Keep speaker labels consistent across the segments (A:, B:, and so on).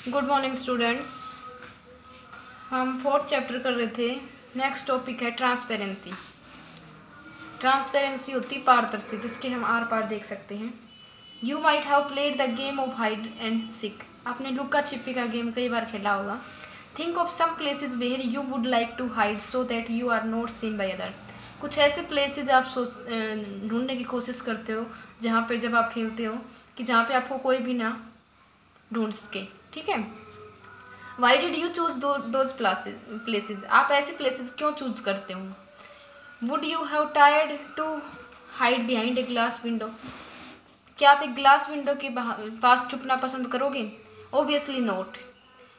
A: Good morning students. हम fourth chapter कर रहे थे। नेक्स्ट टॉपिक है ट्रांसपेरेंसी। ट्रांसपेरेंसी होती पारदर्शी, जिसके हम आर पार देख सकते हैं। You might have played the game of hide and seek. आपने लुका छिपी का गेम कई बार खेला होगा। Think of some places where you would like to hide so that you are not seen by other. कुछ ऐसे प्लेसेस आप ढूंढने की कोशिश करते हो जहाँ पे जब आप खेलते हो कि जहाँ पे आपको कोई भी ना ढूंढ सके। ठीक है। Why did you choose those places. आप ऐसे प्लेसेस क्यों चूज करते हो। Would you have tired to hide behind a glass window. क्या आप एक ग्लास विंडो के पास छुपना पसंद करोगे। Obviously not,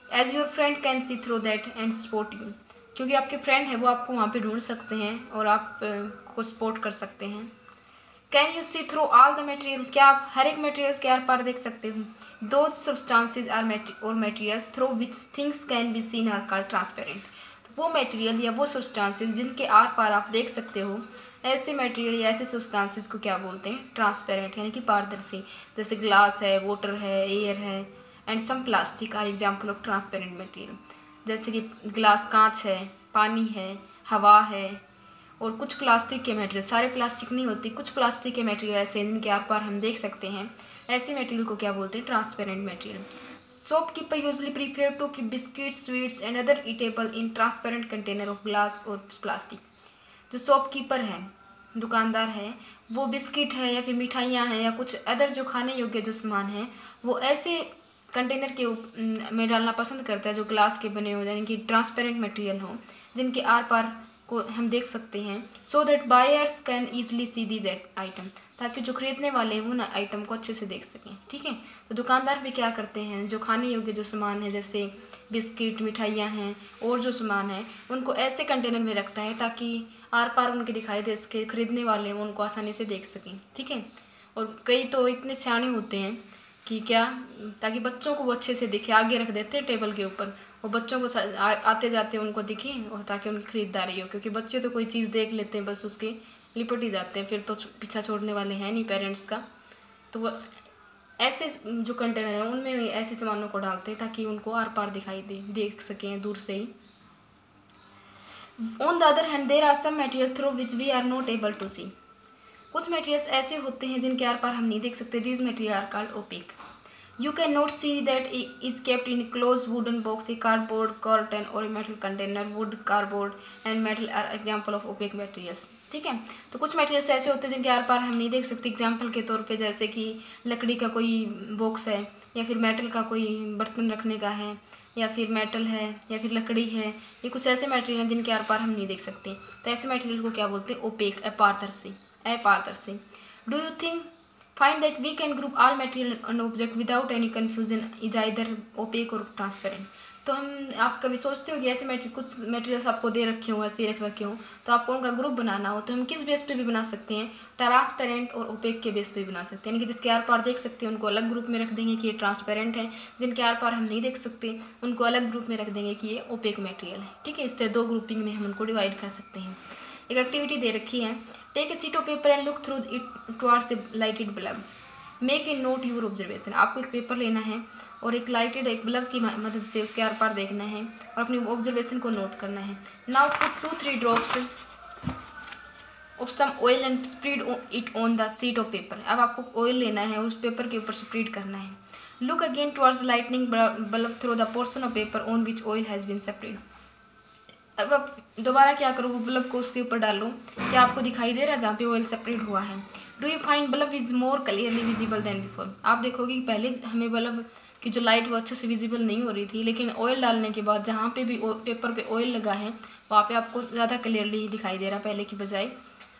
A: as your friend can see through that and support you. क्योंकि आपके फ्रेंड है वो आपको वहाँ पे ढूंढ सकते हैं और आप को सपोर्ट कर सकते हैं। Can you see through all the material. क्या आप हर एक मटेरियल्स के आर पार देख सकते हो। दोज सब्सटेंसेज आर और materials through which things can be seen are called transparent. तो वो मटेरियल या वो सब्सटेंसेज जिनके आर पार आप देख सकते हो, ऐसे मटेरियल या ऐसे सब्सटेंसेज को क्या बोलते हैं, ट्रांसपेरेंट, यानी कि पारदर्शी। जैसे ग्लास है, वाटर है, एयर है and some plastic are example of transparent material. जैसे कि ग्लास कांच है, पानी है, हवा है और कुछ प्लास्टिक के मटेरियल। सारे प्लास्टिक नहीं होती, कुछ प्लास्टिक के मटेरियल ऐसे जिनके आर पार हम देख सकते हैं, ऐसे मटेरियल को क्या बोलते हैं, transparent material. Shopkeeper usually prefer to keep biscuit, sweets and other eatable in transparent container of glass और प्लास्टिक। जो शॉपकीपर है, दुकानदार है, वो बिस्किट है या फिर मिठाइयाँ हैं या कुछ अदर जो खाने योग्य जो सामान है वो ऐसे कंटेनर के में डालना पसंद करता है जो ग्लास के बने हो, यानी कि ट्रांसपेरेंट मटेरियल हो, जिनके आर पार को हम देख सकते हैं। So that buyers can easily see these item, ताकि जो खरीदने वाले हैं वो ना आइटम को अच्छे से देख सकें। ठीक है। तो दुकानदार भी क्या करते हैं, जो खाने योग्य जो सामान है जैसे बिस्किट, मिठाइयाँ हैं और जो सामान है उनको ऐसे कंटेनर में रखता है ताकि आर पार उनके दिखाई दे सके, खरीदने वाले हैं उनको आसानी से देख सकें। ठीक है। और कई तो इतने सियाने होते हैं कि क्या, ताकि बच्चों को वो अच्छे से दिखे, आगे रख देते हैं टेबल के ऊपर, वो बच्चों को आते जाते उनको दिखे और ताकि उनकी खरीदारी हो। क्योंकि बच्चे तो कोई चीज़ देख लेते हैं बस उसके लिपट ही जाते हैं, फिर तो पीछा छोड़ने वाले हैं नहीं पेरेंट्स का। तो वो ऐसे जो कंटेनर हैं उनमें ऐसे सामानों को डालते हैं ताकि उनको आर पार दिखाई दे, देख सकें दूर से ही। On the other hand there are some material through which we are not able to see. कुछ मटेरियल्स ऐसे होते हैं जिनके आर पार हम नहीं देख सकते। These material are called opaque. You cannot see that it is kept in closed wooden box, a cardboard curtain or a metal container. Wood, cardboard and metal are example of opaque materials. ठीक है। तो कुछ materials ऐसे होते हैं जिनके are पार हम नहीं देख सकते। एग्जाम्पल के तौर पे जैसे कि लकड़ी का कोई बॉक्स है या फिर मेटल का कोई बर्तन रखने का है या फिर मेटल है या फिर लकड़ी है, ये कुछ ऐसे मटेरियल हैं जिनके आर पार हम नहीं देख सकते। तो ऐसे मटेरियल को क्या बोलते हैं, ओपेक, अपारदर्शी, अपारदर्शी। Do you think find that we can group all material and object without any confusion is either opaque or transparent। तो हम, आप कभी सोचते हो कि ऐसे कुछ मटेरियल्स आपको दे रखे हो, ऐसे रख रखे हो, तो आपको उनका ग्रुप बनाना हो तो हम किस बेस पे भी बना सकते हैं, ट्रांसपेरेंट और ओपेक के बेस पे भी बना सकते हैं। यानी कि जिसके आर पार देख सकते हैं उनको अलग ग्रुप में रख देंगे कि ये ट्रांसपेरेंट है, जिनके आर पार हम नहीं देख सकते उनको अलग ग्रुप में रख देंगे कि ये ओपेक मटेरियल है। ठीक है। इस तरह दो ग्रुपिंग में हम उनको डिवाइड कर सकते हैं। एक एक्टिविटी दे रखी है, take a sheet of paper and look through it towards a lighted bulb, make a note your observation. आपको एक पेपर लेना है और एक लाइटेड एक बल्ब की मदद से उसके आर पार देखना है और अपनी ऑब्जर्वेशन को नोट करना है। Now put 2-3 drops of some oil and spread it on the sheet of paper. अब आपको ऑयल लेना है और उस पेपर के ऊपर स्प्रेड करना है। Look again towards lightning bulb through the portion of paper on which oil has been spread. अब आप दोबारा क्या करो, वो बल्ब को उसके ऊपर डालो, क्या आपको दिखाई दे रहा है जहाँ पे ऑयल सेपरेट हुआ है। Do you find bulb is more clearly visible than before. आप देखोगे कि पहले हमें बल्ब की जो लाइट वो अच्छे से विजिबल नहीं हो रही थी, लेकिन ऑयल डालने के बाद जहाँ पे भी पेपर पे ऑयल लगा है वहाँ पे आपको ज़्यादा क्लियरली दिखाई दे रहा है पहले की बजाय।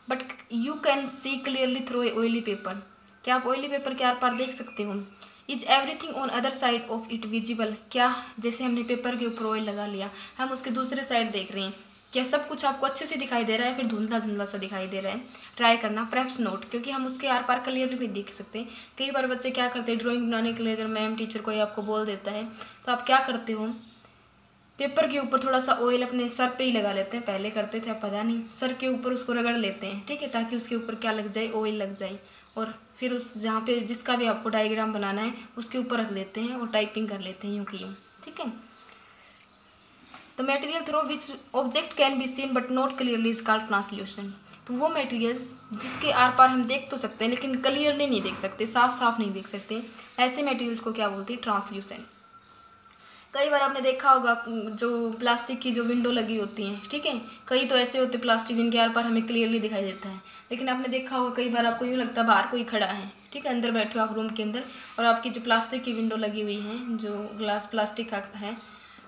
A: But you can see clearly through a oily paper. क्या आप ऑयली पेपर के आर पार देख सकते हो। Is everything on other side of it visible. क्या जैसे हमने पेपर के ऊपर ऑयल लगा लिया, हम उसके दूसरे साइड देख रहे हैं, क्या सब कुछ आपको अच्छे से दिखाई दे रहा है फिर धुंधला धुंधला सा दिखाई दे रहा है। ट्राई करना, परहैप्स नोट, क्योंकि हम उसके आर पार क्लियरली नहीं देख सकते। कई बार बच्चे क्या करते हैं, ड्राइंग बनाने के लिए अगर मैम टीचर कोई आपको बोल देता है तो आप क्या करते हो, पेपर के ऊपर थोड़ा सा ऑयल अपने सर पे ही लगा लेते हैं। पहले करते थे, अब पता नहीं, सर के ऊपर उसको रगड़ लेते हैं। ठीक है। ताकि उसके ऊपर क्या लग जाए, ऑयल लग जाए और फिर उस जहाँ पे जिसका भी आपको डायग्राम बनाना है उसके ऊपर रख देते हैं और टाइपिंग कर लेते हैं यूँ की यूँ, ठीक है। तो material through which object can be seen but not clearly is called translucent. तो वो मटेरियल जिसके आर पार हम देख तो सकते हैं लेकिन क्लियरली नहीं देख सकते, साफ साफ नहीं देख सकते, ऐसे मटेरियल्स को क्या बोलते हैं? ट्रांसल्यूसेंट। कई बार आपने देखा होगा जो प्लास्टिक की जो विंडो लगी होती हैं, ठीक है, कई तो ऐसे होते प्लास्टिक जिनके आर पार हमें क्लियरली दिखाई देता है, लेकिन आपने देखा होगा कई बार आपको यूँ लगता है बाहर कोई खड़ा है, ठीक है, अंदर बैठे हो आप रूम के अंदर और आपकी जो प्लास्टिक की विंडो लगी हुई है, जो ग्लास प्लास्टिक का है,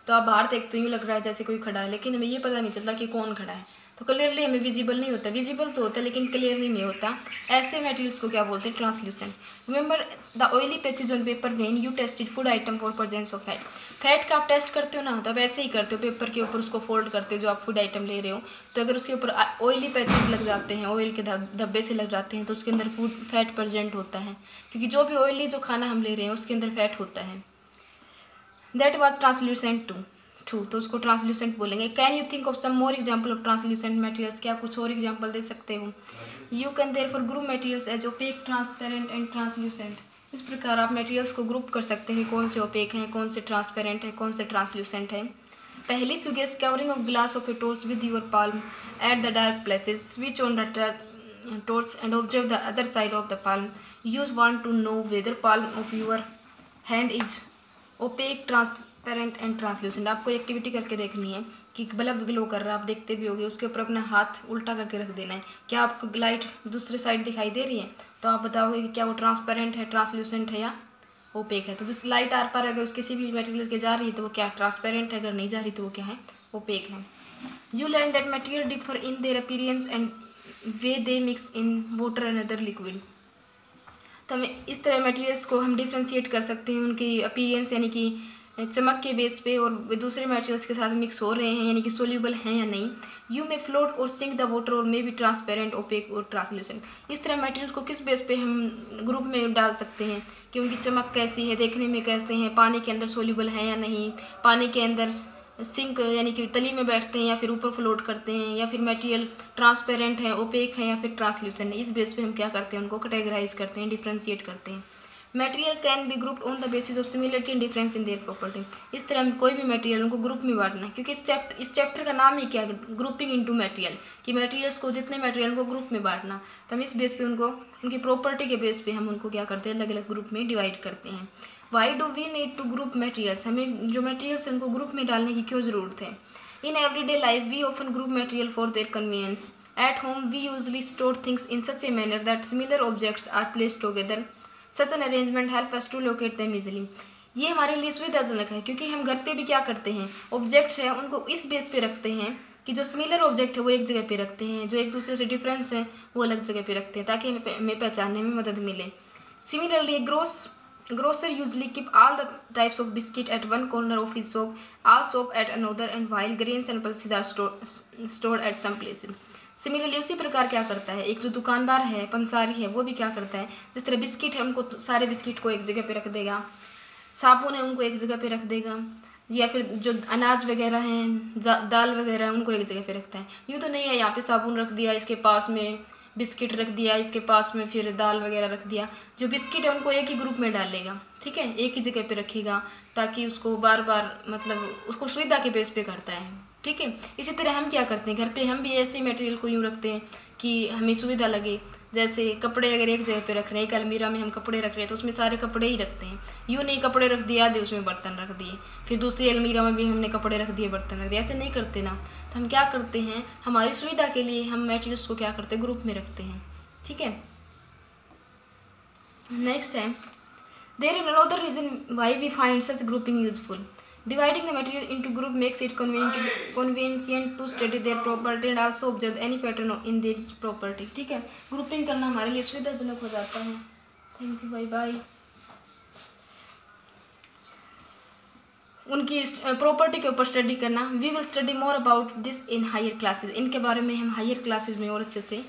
A: तो आप बाहर देखते हो यूँ लग रहा है जैसे कोई खड़ा है, लेकिन हमें ये पता नहीं चलता कि कौन खड़ा है, तो क्लियरली हमें विजिबल नहीं होता, विजिबल तो होता है लेकिन क्लियरली नहीं होता। ऐसे मटेरियल्स को क्या बोलते हैं? Translucent. Remember the oily patches on paper when you tested food item for presence of fat. Fat का आप टेस्ट करते हो ना, तब ऐसे ही करते हो, पेपर के ऊपर उसको फोल्ड करते हो जो आप फूड आइटम ले रहे हो, तो अगर उसके ऊपर ऑयली पैचेज लग जाते हैं, ऑयल के धब्बे से लग जाते हैं, तो उसके अंदर फूड फैट प्रेजेंट होता है, क्योंकि जो भी ऑयली जो खाना हम ले रहे हैं उसके अंदर फैट होता है। दैट वॉज ट्रांसल्यूसेंट टू, तो उसको ट्रांसल्यूसेंट बोलेंगे। Can you think of some more example of translucent materials? क्या कुछ और एग्जाम्पल दे सकते हो? You can therefore group materials as opaque, transparent and translucent. इस प्रकार आप मटेरियल्स को ग्रुप कर सकते हैं कि कौन से ओपेक हैं, कौन से ट्रांसपेरेंट है, कौन से ट्रांसल्यूसेंट है। पहली suggest covering of glass of a torch with your palm at the dark places, switch on the torch and observe the other side of the palm. You want to know whether palm of your hand is opaque, transparent and translucent. आपको activity करके देखनी है कि bulb glow कर रहा है, आप देखते भी होगे, उसके ऊपर अपना हाथ उल्टा करके रख देना है, क्या आपको लाइट दूसरे साइड दिखाई दे रही है, तो आप बताओगे कि क्या वो ट्रांसपेरेंट है, ट्रांसल्यूसेंट है या ओपेक है। तो जिस लाइट आर पार अगर किसी भी मटेरियल के जा रही है तो वो क्या ट्रांसपेरेंट है, अगर नहीं जा रही तो वो क्या है? ओपेक है। You learn that material differ in their appearance and way they mix in water and other liquid. तो हमें इस तरह मटेरियल्स को हम डिफ्रेंशिएट कर सकते हैं उनकी अपीयरेंस यानी कि चमक के बेस पे, और दूसरे मटेरियल्स के साथ मिक्स हो रहे हैं यानी कि सोल्यूबल हैं या नहीं। यू में फ्लोट और सिंक द वाटर और मे बी ट्रांसपेरेंट, ओपेक और ट्रांसल्यूसेंट। इस तरह मटेरियल्स को किस बेस पे हम ग्रुप में डाल सकते हैं कि उनकी चमक कैसी है, देखने में कैसे हैं, पानी के अंदर सोल्यूबल हैं या नहीं, पानी के अंदर सिंक यानी कि तली में बैठते हैं या फिर ऊपर फ्लोट करते हैं, या फिर मटेरियल ट्रांसपेरेंट है, ओपेक है या फिर ट्रांसल्यूसेंट है। इस बेस पे हम क्या करते हैं? उनको कैटेगराइज करते हैं, डिफ्रेंशिएट करते हैं। Material can be grouped on the basis of similarity and difference in their property. इस तरह हम कोई भी मटेरियल उनको ग्रुप में बांटना है, क्योंकि इस चैप्टर का नाम ही क्या है? ग्रुपिंग इनटू मटेरियल, कि मटेरियल्स को जितने मटेरियल को ग्रुप में बांटना, तो हम इस बेस पे उनको उनकी प्रॉपर्टी के बेस पे हम उनको क्या करते हैं? अलग अलग ग्रुप में डिवाइड करते हैं। Why do we need to group materials? हमें जो मटेरियल्स उनको ग्रुप में डालने की क्यों ज़रूरत है? In everyday life we often group material for their convenience. At home we usually store things in such a manner that similar objects are placed together. Such an arrangement help us to locate them easily. ये हमारे लिए सुविधाजनक है, क्योंकि हम घर पे भी क्या करते हैं? ऑब्जेक्ट्स है उनको इस बेस पे रखते हैं कि जो सिमिलर ऑब्जेक्ट है वो एक जगह पे रखते हैं, जो एक दूसरे से डिफरेंस है वो अलग जगह पे रखते हैं, ताकि हमें पहचानने में मदद मिले। Similarly grocer usually keep all the types of biscuit at one corner of his shop, all shop at another, and while grains and pulses are stored at some places. Similarly उसी प्रकार क्या करता है एक जो दुकानदार है, पंसारी है, वो भी क्या करता है? जिस तरह बिस्किट है उनको सारे बिस्किट को एक जगह पे रख देगा, साबुन है उनको एक जगह पे रख देगा, या फिर जो अनाज वगैरह हैं, दाल वगैरह है उनको एक जगह पे रखता है। यूँ तो नहीं है यहाँ पे साबुन रख दिया, इसके पास में बिस्किट रख दिया, इसके पास में फिर दाल वगैरह रख दिया। जो बिस्किट है उनको एक ही ग्रुप में डालेगा, ठीक है, एक ही जगह पे रखेगा, ताकि उसको बार बार मतलब उसको सुविधा के बेस पे करता है, ठीक है। इसी तरह हम क्या करते हैं घर पे, हम भी ऐसे ही मटेरियल को यूँ रखते हैं कि हमें सुविधा लगे। जैसे कपड़े अगर एक जगह पे रख रहे हैं, एक अलमीरा में हम कपड़े रख रहे हैं तो उसमें सारे कपड़े ही रखते हैं, यूँ नहीं कपड़े रख दिए आधे उसमें बर्तन रख दिए, फिर दूसरी अलमीरा में भी हमने कपड़े रख दिए बर्तन रख दिए, ऐसे नहीं करते ना। तो हम क्या करते हैं, हमारी सुविधा के लिए हम मटेरियल्स को क्या करते हैं? ग्रुप में रखते हैं, ठीक है। नेक्स्ट है there is another reason why we find such grouping useful. Dividing the material into group makes it convenient to study their property and also observe any pattern in their property। ठीक है, grouping करना हमारे लिए सुविधाजनक हो जाता है। Thank you, bye bye. उनकी प्रॉपर्टी के ऊपर स्टडी करना। We will study more about this in higher classes. इनके बारे में हम हायर क्लासेज में और अच्छे से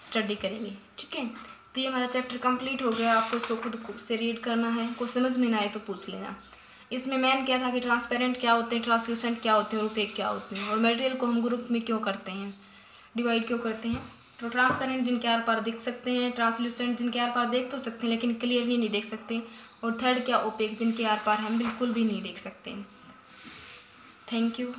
A: स्टडी करेंगे, ठीक है। तो ये हमारा चैप्टर कंप्लीट हो गया। आपको इसको खुद से रीड करना है, कुछ समझ में ना आए तो पूछ लेना। इसमें मेन क्या था कि ट्रांसपेरेंट क्या होते हैं, ट्रांसल्यूसेंट क्या होते हैं और ओपेक क्या होते हैं, और मटेरियल को हम ग्रुप में क्यों करते हैं, डिवाइड क्यों करते हैं। तो ट्रांसपेरेंट जिनके आर पार दिख सकते हैं, ट्रांसल्यूसेंट जिनके आर पार देख तो सकते हैं लेकिन क्लियरली नहीं देख सकते, और थर्ड क्या ओपेक जिनके आर पार हम बिल्कुल भी नहीं देख सकते। Thank you.